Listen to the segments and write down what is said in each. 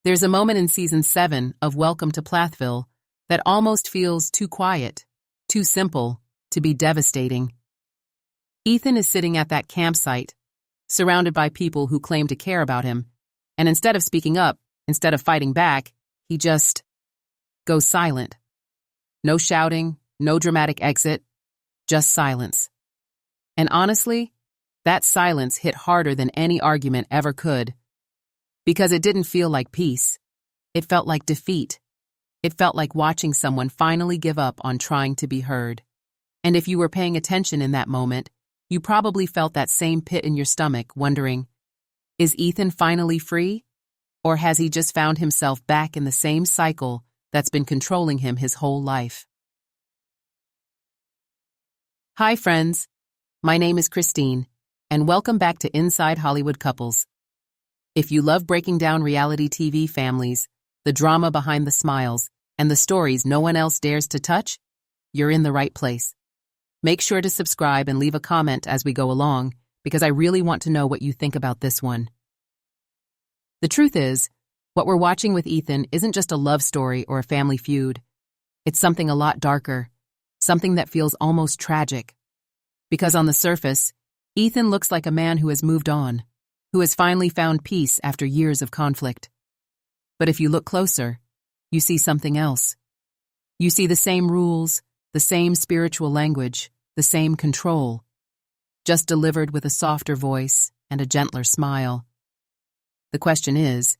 There's a moment in Season 7 of Welcome to Plathville that almost feels too quiet, too simple, to be devastating. Ethan is sitting at that campsite, surrounded by people who claim to care about him, and instead of speaking up, instead of fighting back, he just goes silent. No shouting, no dramatic exit, just silence. And honestly, that silence hit harder than any argument ever could. Because it didn't feel like peace. It felt like defeat. It felt like watching someone finally give up on trying to be heard. And if you were paying attention in that moment, you probably felt that same pit in your stomach, wondering, is Ethan finally free? Or has he just found himself back in the same cycle that's been controlling him his whole life? Hi, friends. My name is Christine, and welcome back to Inside Hollywood Couples. If you love breaking down reality TV families, the drama behind the smiles, and the stories no one else dares to touch, you're in the right place. Make sure to subscribe and leave a comment as we go along, because I really want to know what you think about this one. The truth is, what we're watching with Ethan isn't just a love story or a family feud. It's something a lot darker, something that feels almost tragic. Because on the surface, Ethan looks like a man who has moved on, who has finally found peace after years of conflict. But if you look closer, you see something else. You see the same rules, the same spiritual language, the same control, just delivered with a softer voice and a gentler smile. The question is,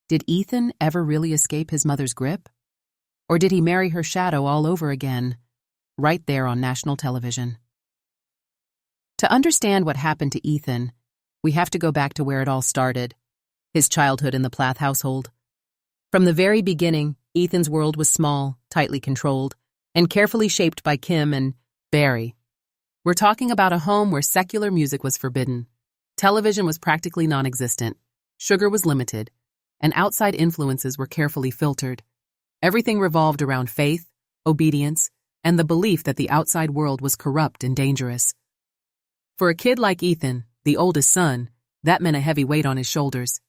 did Ethan ever really escape his mother's grip? Or did he marry her shadow all over again, right there on national television? To understand what happened to Ethan, we have to go back to where it all started, his childhood in the Plath household. From the very beginning, Ethan's world was small, tightly controlled, and carefully shaped by Kim and Barry. We're talking about a home where secular music was forbidden, television was practically non-existent, sugar was limited, and outside influences were carefully filtered. Everything revolved around faith, obedience, and the belief that the outside world was corrupt and dangerous. For a kid like Ethan, the oldest son, that meant a heavy weight on his shoulders.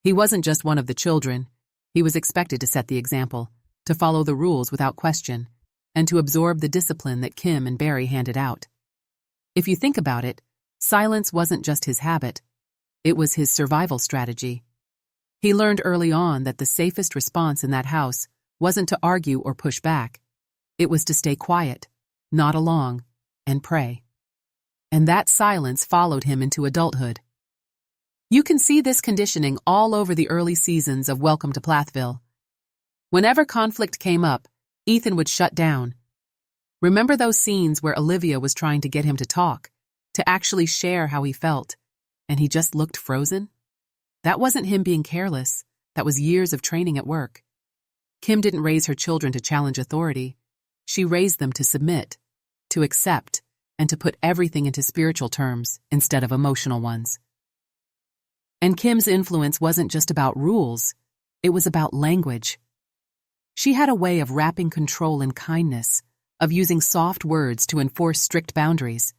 He wasn't just one of the children. He was expected to set the example, to follow the rules without question, and to absorb the discipline that Kim and Barry handed out. If you think about it, silence wasn't just his habit. It was his survival strategy. He learned early on that the safest response in that house wasn't to argue or push back. It was to stay quiet, nod along, and pray. And that silence followed him into adulthood. You can see this conditioning all over the early seasons of Welcome to Plathville. Whenever conflict came up, Ethan would shut down. Remember those scenes where Olivia was trying to get him to talk, to actually share how he felt, and he just looked frozen? That wasn't him being careless. That was years of training at work. Kim didn't raise her children to challenge authority. She raised them to submit, to accept, and to put everything into spiritual terms instead of emotional ones. And Kim's influence wasn't just about rules, it was about language. She had a way of wrapping control in kindness, of using soft words to enforce strict boundaries.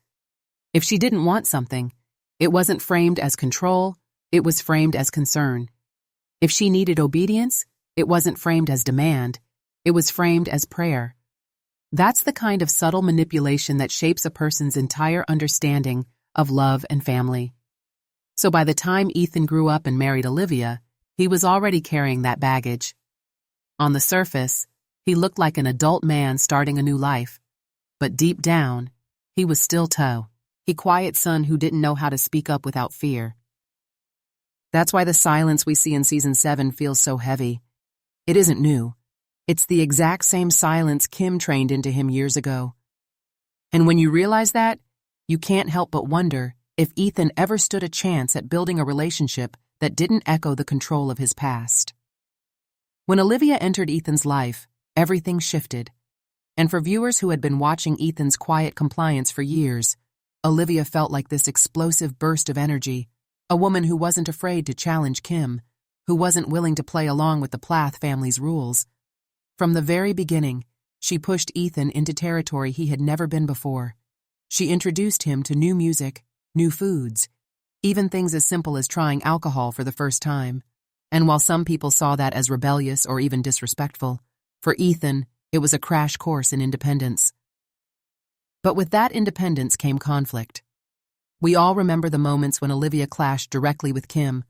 If she didn't want something, it wasn't framed as control, it was framed as concern. If she needed obedience, it wasn't framed as demand, it was framed as prayer. That's the kind of subtle manipulation that shapes a person's entire understanding of love and family. So by the time Ethan grew up and married Olivia, he was already carrying that baggage. On the surface, he looked like an adult man starting a new life. But deep down, he was still Toe, a quiet son who didn't know how to speak up without fear. That's why the silence we see in Season 7 feels so heavy. It isn't new. It's the exact same silence Kim trained into him years ago. And when you realize that, you can't help but wonder if Ethan ever stood a chance at building a relationship that didn't echo the control of his past. When Olivia entered Ethan's life, everything shifted. And for viewers who had been watching Ethan's quiet compliance for years, Olivia felt like this explosive burst of energy, a woman who wasn't afraid to challenge Kim, who wasn't willing to play along with the Plath family's rules. From the very beginning, she pushed Ethan into territory he had never been before. She introduced him to new music, new foods, even things as simple as trying alcohol for the first time. And while some people saw that as rebellious or even disrespectful, for Ethan, it was a crash course in independence. But with that independence came conflict. We all remember the moments when Olivia clashed directly with Kim,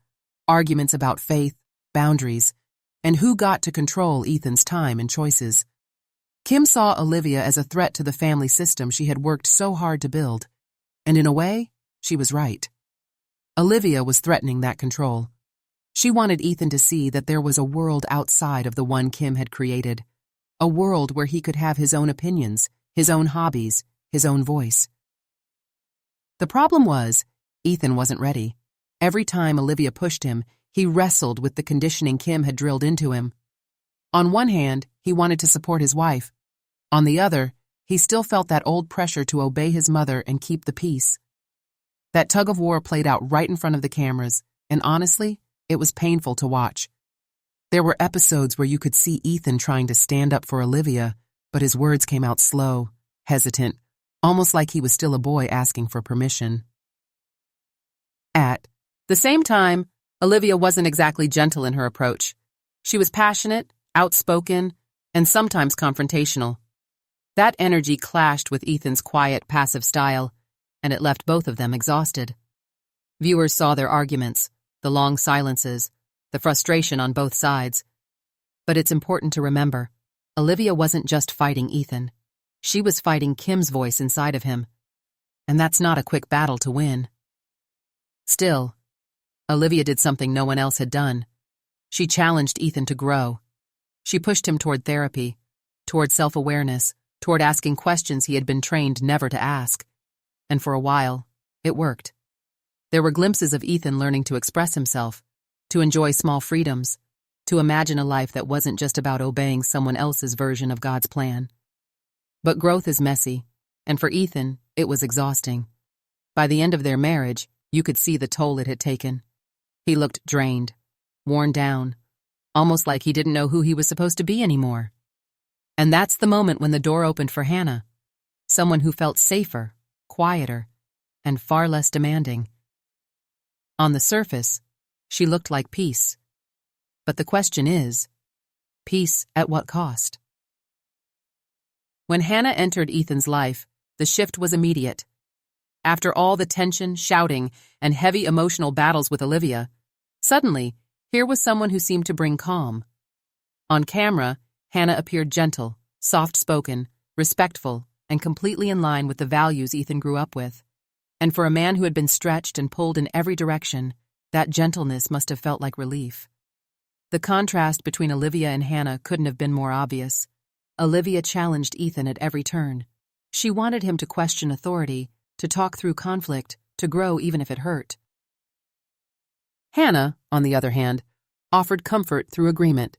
arguments about faith, boundaries, and who got to control Ethan's time and choices. Kim saw Olivia as a threat to the family system she had worked so hard to build, and in a way, she was right. Olivia was threatening that control. She wanted Ethan to see that there was a world outside of the one Kim had created, a world where he could have his own opinions, his own hobbies, his own voice. The problem was, Ethan wasn't ready. Every time Olivia pushed him, he wrestled with the conditioning Kim had drilled into him. On one hand, he wanted to support his wife. On the other, he still felt that old pressure to obey his mother and keep the peace. That tug of war played out right in front of the cameras, and honestly, it was painful to watch. There were episodes where you could see Ethan trying to stand up for Olivia, but his words came out slow, hesitant, almost like he was still a boy asking for permission. At the same time, Olivia wasn't exactly gentle in her approach. She was passionate, outspoken, and sometimes confrontational. That energy clashed with Ethan's quiet, passive style, and it left both of them exhausted. Viewers saw their arguments, the long silences, the frustration on both sides. But it's important to remember, Olivia wasn't just fighting Ethan. She was fighting Kim's voice inside of him. And that's not a quick battle to win. Still, Olivia did something no one else had done. She challenged Ethan to grow. She pushed him toward therapy, toward self-awareness, toward asking questions he had been trained never to ask. And for a while, it worked. There were glimpses of Ethan learning to express himself, to enjoy small freedoms, to imagine a life that wasn't just about obeying someone else's version of God's plan. But growth is messy, and for Ethan, it was exhausting. By the end of their marriage, you could see the toll it had taken. He looked drained, worn down, almost like he didn't know who he was supposed to be anymore. And that's the moment when the door opened for Hannah, someone who felt safer, quieter, and far less demanding. On the surface, she looked like peace. But the question is, peace at what cost? When Hannah entered Ethan's life, the shift was immediate. After all the tension, shouting, and heavy emotional battles with Olivia, suddenly, here was someone who seemed to bring calm. On camera, Hannah appeared gentle, soft-spoken, respectful, and completely in line with the values Ethan grew up with. And for a man who had been stretched and pulled in every direction, that gentleness must have felt like relief. The contrast between Olivia and Hannah couldn't have been more obvious. Olivia challenged Ethan at every turn. She wanted him to question authority, to talk through conflict, to grow even if it hurt. Hannah, on the other hand, offered comfort through agreement.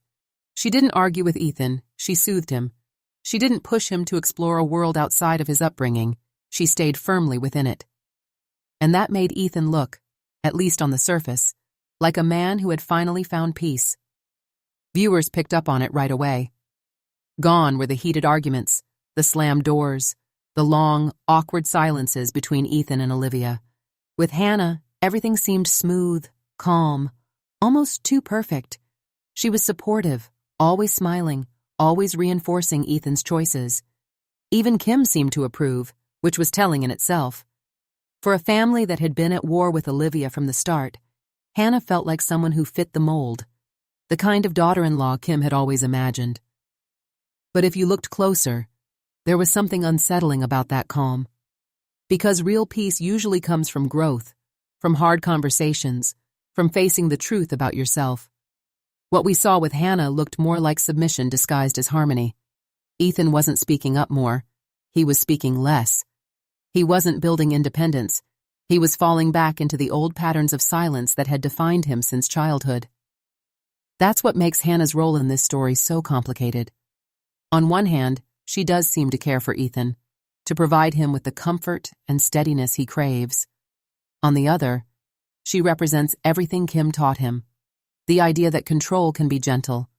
She didn't argue with Ethan, she soothed him. She didn't push him to explore a world outside of his upbringing, she stayed firmly within it. And that made Ethan look, at least on the surface, like a man who had finally found peace. Viewers picked up on it right away. Gone were the heated arguments, the slammed doors, the long, awkward silences between Ethan and Olivia. With Hannah, everything seemed smooth, calm, almost too perfect. She was supportive, always smiling, always reinforcing Ethan's choices. Even Kim seemed to approve, which was telling in itself. For a family that had been at war with Olivia from the start, Hannah felt like someone who fit the mold, the kind of daughter-in-law Kim had always imagined. But if you looked closer, there was something unsettling about that calm. Because real peace usually comes from growth, from hard conversations, from facing the truth about yourself. What we saw with Hannah looked more like submission disguised as harmony. Ethan wasn't speaking up more. He was speaking less. He wasn't building independence. He was falling back into the old patterns of silence that had defined him since childhood. That's what makes Hannah's role in this story so complicated. On one hand, she does seem to care for Ethan, to provide him with the comfort and steadiness he craves. On the other, she represents everything Kim taught him. The idea that control can be gentle,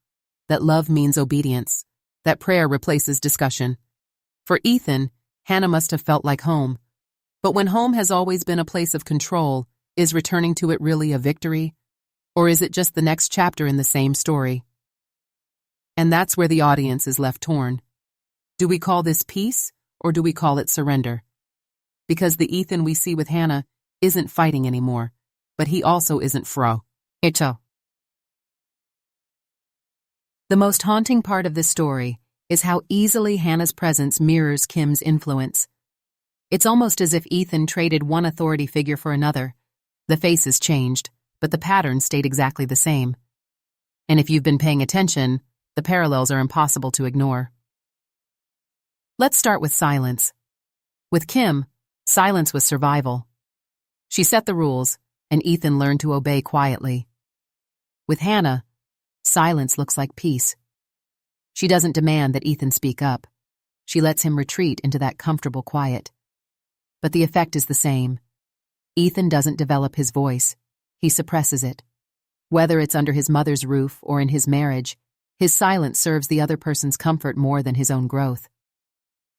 that love means obedience, that prayer replaces discussion. For Ethan, Hannah must have felt like home. But when home has always been a place of control, is returning to it really a victory? Or is it just the next chapter in the same story? And that's where the audience is left torn. Do we call this peace, or do we call it surrender? Because the Ethan we see with Hannah isn't fighting anymore, but he also isn't fro. Hecho. The most haunting part of this story is how easily Hannah's presence mirrors Kim's influence. It's almost as if Ethan traded one authority figure for another. The faces changed, but the pattern stayed exactly the same. And if you've been paying attention, the parallels are impossible to ignore. Let's start with silence. With Kim, silence was survival. She set the rules, and Ethan learned to obey quietly. With Hannah, silence looks like peace. She doesn't demand that Ethan speak up. She lets him retreat into that comfortable quiet. But the effect is the same. Ethan doesn't develop his voice. He suppresses it. Whether it's under his mother's roof or in his marriage, his silence serves the other person's comfort more than his own growth.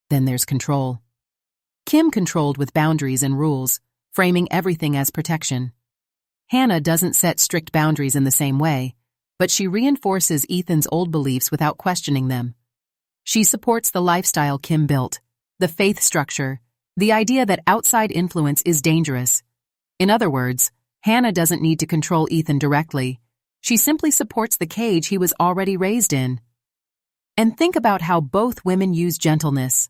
Then there's control. Kim controlled with boundaries and rules, framing everything as protection. Hannah doesn't set strict boundaries in the same way, but she reinforces Ethan's old beliefs without questioning them. She supports the lifestyle Kim built, the faith structure, the idea that outside influence is dangerous. In other words, Hannah doesn't need to control Ethan directly. She simply supports the cage he was already raised in. And think about how both women use gentleness.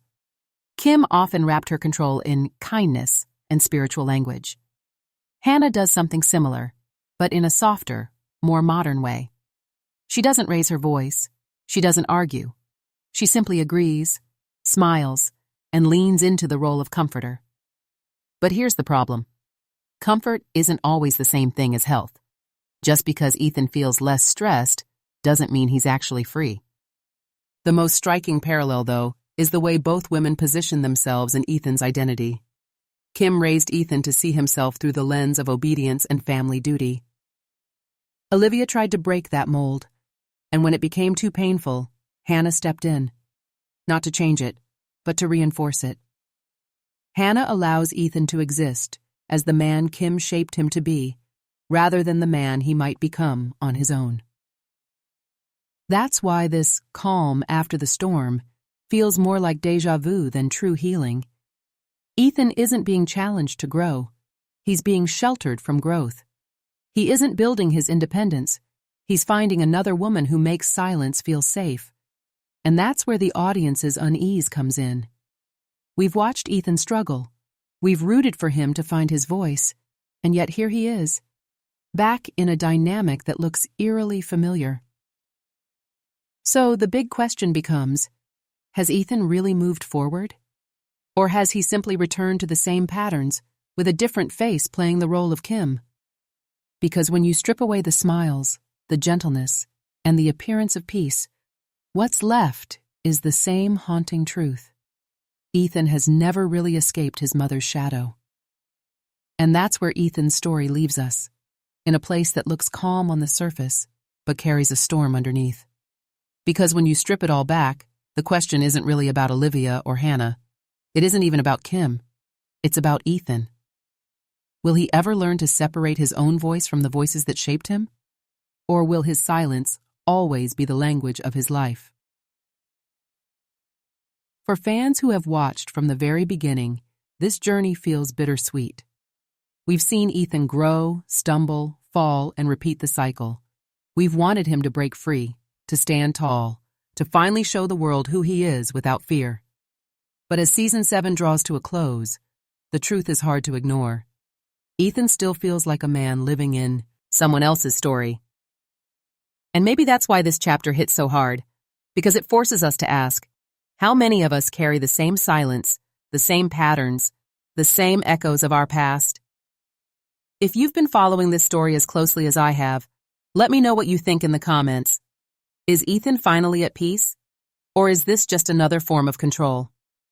Kim often wrapped her control in kindness and spiritual language. Hannah does something similar, but in a softer, more modern way. She doesn't raise her voice. She doesn't argue. She simply agrees, smiles, and leans into the role of comforter. But here's the problem. Comfort isn't always the same thing as health. Just because Ethan feels less stressed doesn't mean he's actually free. The most striking parallel, though, is the way both women position themselves in Ethan's identity. Kim raised Ethan to see himself through the lens of obedience and family duty. Olivia tried to break that mold, and when it became too painful, Hannah stepped in. Not to change it, but to reinforce it. Hannah allows Ethan to exist as the man Kim shaped him to be, rather than the man he might become on his own. That's why this calm after the storm feels more like déjà vu than true healing. Ethan isn't being challenged to grow. He's being sheltered from growth. He isn't building his independence. He's finding another woman who makes silence feel safe. And that's where the audience's unease comes in. We've watched Ethan struggle. We've rooted for him to find his voice. And yet here he is, back in a dynamic that looks eerily familiar. So the big question becomes, has Ethan really moved forward? Or has he simply returned to the same patterns, with a different face playing the role of Kim? Because when you strip away the smiles, the gentleness, and the appearance of peace, what's left is the same haunting truth. Ethan has never really escaped his mother's shadow. And that's where Ethan's story leaves us, in a place that looks calm on the surface, but carries a storm underneath. Because when you strip it all back, the question isn't really about Olivia or Hannah. It isn't even about Kim. It's about Ethan. Will he ever learn to separate his own voice from the voices that shaped him? Or will his silence always be the language of his life? For fans who have watched from the very beginning, this journey feels bittersweet. We've seen Ethan grow, stumble, fall, and repeat the cycle. We've wanted him to break free, to stand tall, to finally show the world who he is without fear. But as Season 7 draws to a close, the truth is hard to ignore. Ethan still feels like a man living in someone else's story. And maybe that's why this chapter hits so hard, because it forces us to ask, how many of us carry the same silence, the same patterns, the same echoes of our past? If you've been following this story as closely as I have, let me know what you think in the comments. Is Ethan finally at peace? Or is this just another form of control?